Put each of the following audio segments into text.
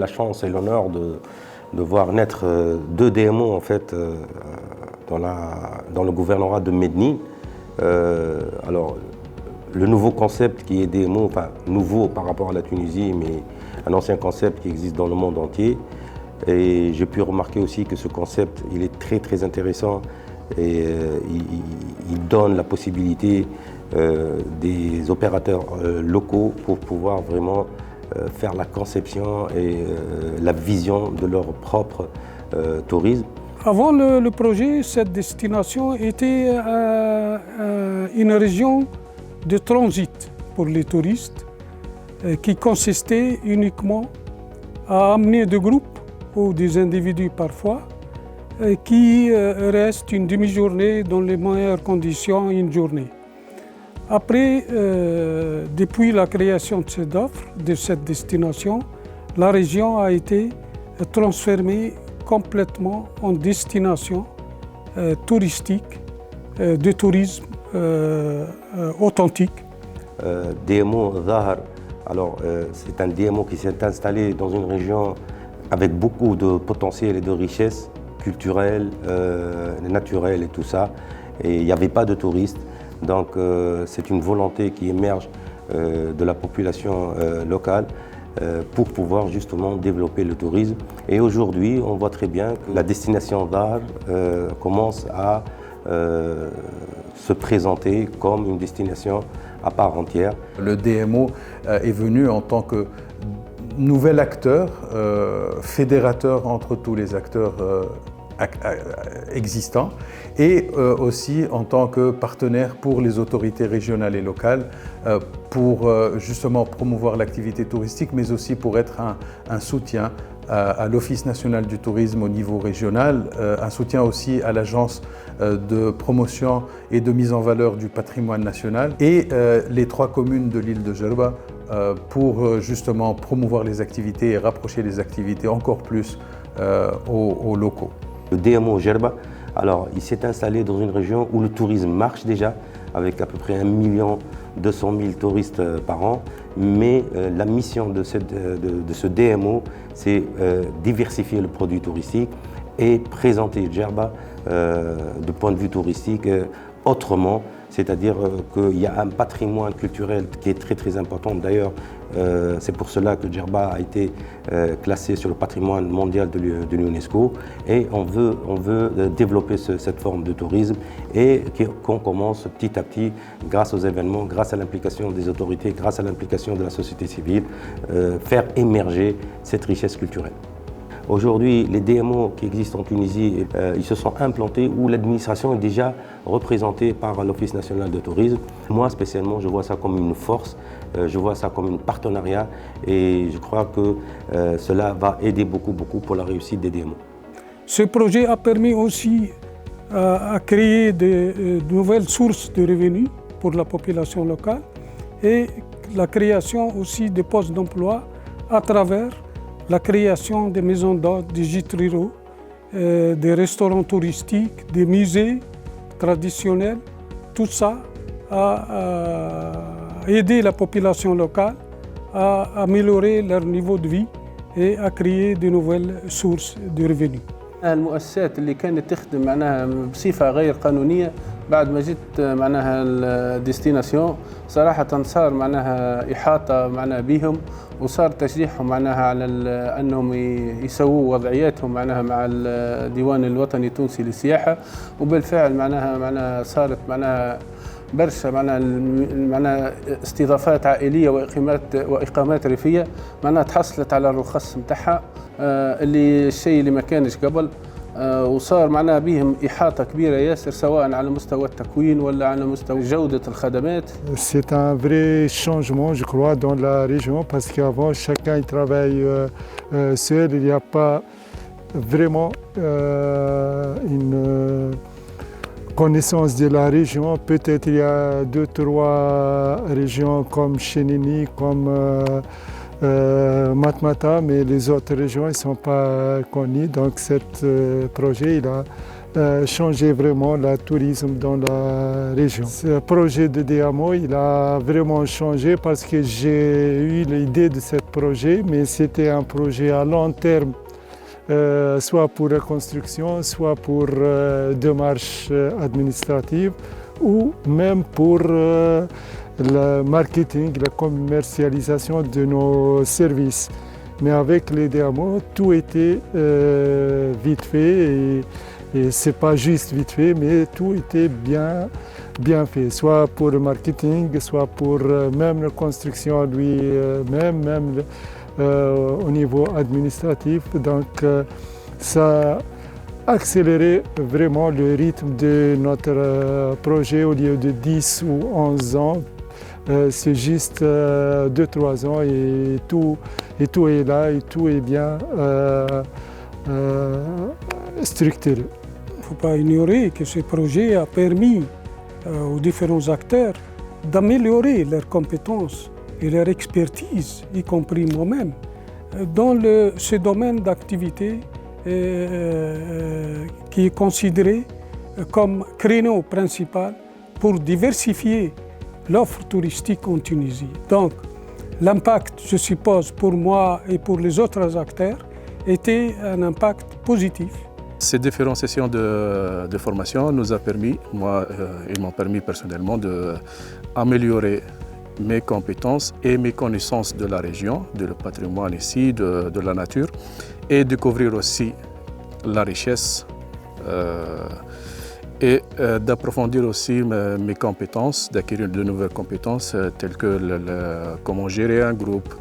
la chance et l'honneur de voir naître deux DMO en fait dans le gouvernorat de Medni. Alors, le nouveau concept qui est DMO, enfin nouveau par rapport à la Tunisie, mais un ancien concept qui existe dans le monde entier. Et j'ai pu remarquer aussi que ce concept, il est très très intéressant et il donne la possibilité des opérateurs locaux pour pouvoir vraiment faire la conception et la vision de leur propre tourisme. Avant le projet, cette destination était une région de transit pour les touristes qui consistait uniquement à amener des groupes ou des individus parfois qui restent une demi-journée dans les meilleures conditions, une journée. Après, depuis la création de cette offre, de cette destination, la région a été transformée complètement en destination touristique, de tourisme authentique. DMO Zahar, alors c'est un DMO qui s'est installé dans une région avec beaucoup de potentiel et de richesse culturelle, naturelle et tout ça. Et il n'y avait pas de touristes. Donc c'est une volonté qui émerge de la population locale pour pouvoir justement développer le tourisme. Et aujourd'hui, on voit très bien que la destination Zahar commence à se présenter comme une destination à part entière. Le DMO est venu en tant que nouvel acteur, fédérateur entre tous les acteurs existants et aussi en tant que partenaire pour les autorités régionales et locales pour justement promouvoir l'activité touristique, mais aussi pour être un soutien à l'Office national du tourisme au niveau régional, un soutien aussi à l'Agence de promotion et de mise en valeur du patrimoine national et les 3 communes de l'île de Djerba pour justement promouvoir les activités et rapprocher les activités encore plus aux locaux. Le DMO Djerba, alors il s'est installé dans une région où le tourisme marche déjà, avec à peu près 1 200 000 touristes par an, mais la mission de ce DMO, c'est diversifier le produit touristique et présenter Djerba de point de vue touristique autrement, c'est-à-dire qu'il y a un patrimoine culturel qui est très très important. D'ailleurs, c'est pour cela que Djerba a été classé sur le patrimoine mondial de l'UNESCO et on veut développer cette forme de tourisme et qu'on commence petit à petit, grâce aux événements, grâce à l'implication des autorités, grâce à l'implication de la société civile, faire émerger cette richesse culturelle. Aujourd'hui, les DMO qui existent en Tunisie, ils se sont implantés où l'administration est déjà représentée par l'Office national de tourisme. Moi, spécialement, je vois ça comme une force, je vois ça comme un partenariat et je crois que cela va aider beaucoup pour la réussite des DMO. Ce projet a permis aussi à créer de nouvelles sources de revenus pour la population locale et la création aussi de postes d'emploi à travers la création des maisons d'hôtes, des gîtes ruraux, des restaurants touristiques, des musées traditionnels. Tout ça a aidé la population locale à améliorer leur niveau de vie et à créer de nouvelles sources de revenus. المؤسسات اللي كانت تخدم معناها بصفة غير قانونية بعد ما جت معناها الديستيناسيون صراحة صار معناها إحاطة معناها بهم وصار تشجيعهم معناها على أنهم يسووا وضعياتهم معناها مع الديوان الوطني التونسي للسياحة وبالفعل معناها صارت معناها برشا معناها استضافات عائلية وإقامات ريفية معناها تحصلت على الرخص نتاعها اللي الشيء اللي ما كانش قبل وصار معناها بهم إحاطة كبيرة ياسر سواء على مستوى التكوين ولا على مستوى جودة الخدمات. C'est un vrai changement, je crois, dans la région parce qu'avant chacun il travaille seul, il n'y a pas vraiment une connaissance de la région. Peut-être il y a 2-3 régions comme Chénini, comme Matmata, mais les autres régions ne sont pas connues. Donc ce projet il a changer vraiment le tourisme dans la région. Ce projet de DMO, il a vraiment changé parce que j'ai eu l'idée de ce projet, mais c'était un projet à long terme, soit pour la construction, soit pour démarches administratives ou même pour le marketing, la commercialisation de nos services. Mais avec les DMO, tout était vite fait et ce n'est pas juste vite fait, mais tout était bien fait, soit pour le marketing, soit pour même la construction lui-même, au niveau administratif. Donc ça a accéléré vraiment le rythme de notre projet au lieu de 10 ou 11 ans. C'est juste 2-3 ans et tout est là et tout est bien structuré. Il ne faut pas ignorer que ce projet a permis aux différents acteurs d'améliorer leurs compétences et leur expertise, y compris moi-même, dans ce domaine d'activité qui est considéré comme créneau principal pour diversifier l'offre touristique en Tunisie. Donc, l'impact, je suppose, pour moi et pour les autres acteurs, était un impact positif. Ces différentes sessions de formation nous a permis, ils m'ont permis personnellement d'améliorer mes compétences et mes connaissances de la région, de le patrimoine ici, de la nature, et découvrir aussi la richesse et d'approfondir aussi mes compétences, d'acquérir de nouvelles compétences telles que comment gérer un groupe,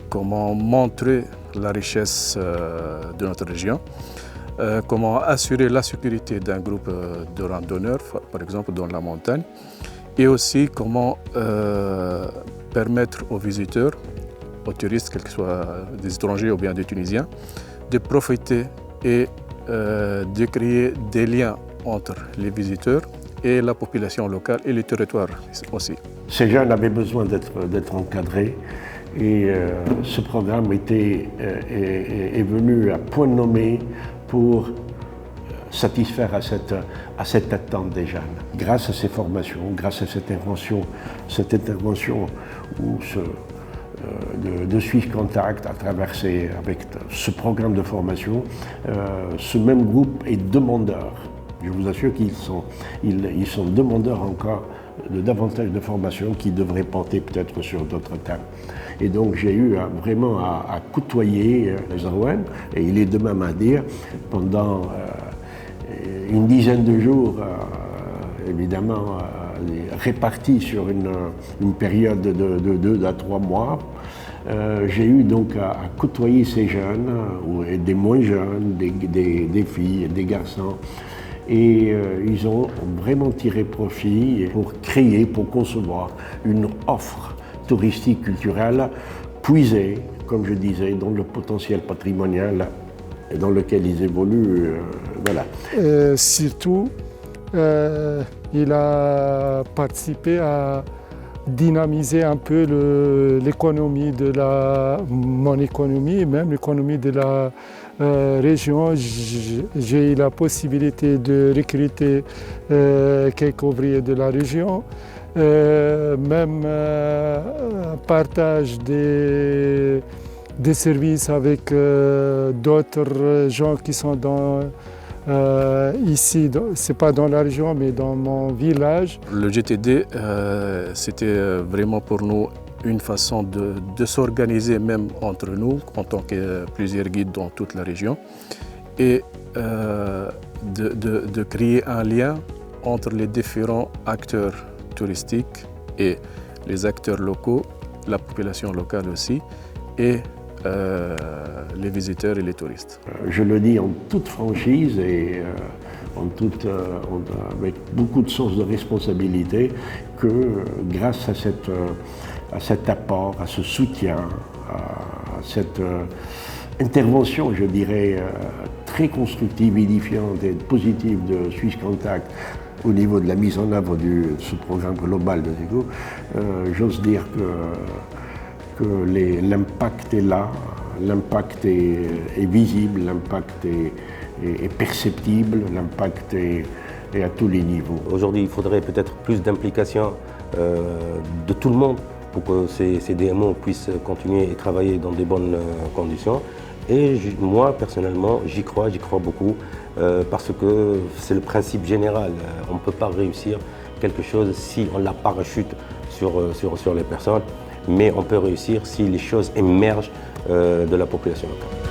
comment montrer la richesse de notre région, comment assurer la sécurité d'un groupe de randonneurs, par exemple dans la montagne, et aussi comment permettre aux visiteurs, aux touristes, quels que soient des étrangers ou bien des Tunisiens, de profiter et de créer des liens entre les visiteurs et la population locale et les territoires aussi. Ces jeunes avaient besoin d'être encadrés et ce programme est venu à point nommé pour satisfaire à cette attente des jeunes. Grâce à ces formations, grâce à cette intervention de Swiss Contact avec ce programme de formation, ce même groupe est demandeur. Je vous assure qu'ils sont demandeurs encore de davantage de formations qui devraient porter peut-être sur d'autres thèmes. Et donc j'ai eu vraiment à côtoyer Zarouane, et il est de même à dire, pendant une dizaine de jours, évidemment répartis sur une période de 2 à 3 mois. J'ai eu donc à côtoyer ces jeunes, des moins jeunes, des filles, des garçons, et ils ont vraiment tiré profit pour créer, pour concevoir une offre touristique culturelle puisée, comme je disais, dans le potentiel patrimonial dans lequel ils évoluent. Voilà. Surtout, il a participé à dynamiser un peu l'économie mon économie et même l'économie de la région. J'ai eu la possibilité de recruter quelques ouvriers de la région, même partage des services avec d'autres gens qui sont ici, c'est pas dans la région, mais dans mon village. Le GTD, c'était vraiment pour nous une façon de s'organiser même entre nous, en tant que plusieurs guides dans toute la région, et de créer un lien entre les différents acteurs touristiques et les acteurs locaux, la population locale aussi, et les visiteurs et les touristes. Je le dis en toute franchise et avec beaucoup de sens de responsabilité que grâce à cet apport, à ce soutien, à cette intervention, je dirais, très constructive, édifiante et positive de Swiss Contact au niveau de la mise en œuvre de ce programme global de Zego, j'ose dire que l'impact est là, l'impact est visible, l'impact est perceptible, l'impact est à tous les niveaux. Aujourd'hui, il faudrait peut-être plus d'implication de tout le monde pour que ces DMO puissent continuer et travailler dans des bonnes conditions. Et moi, personnellement, j'y crois beaucoup, parce que c'est le principe général. On ne peut pas réussir quelque chose si on la parachute sur les personnes, mais on peut réussir si les choses émergent de la population locale.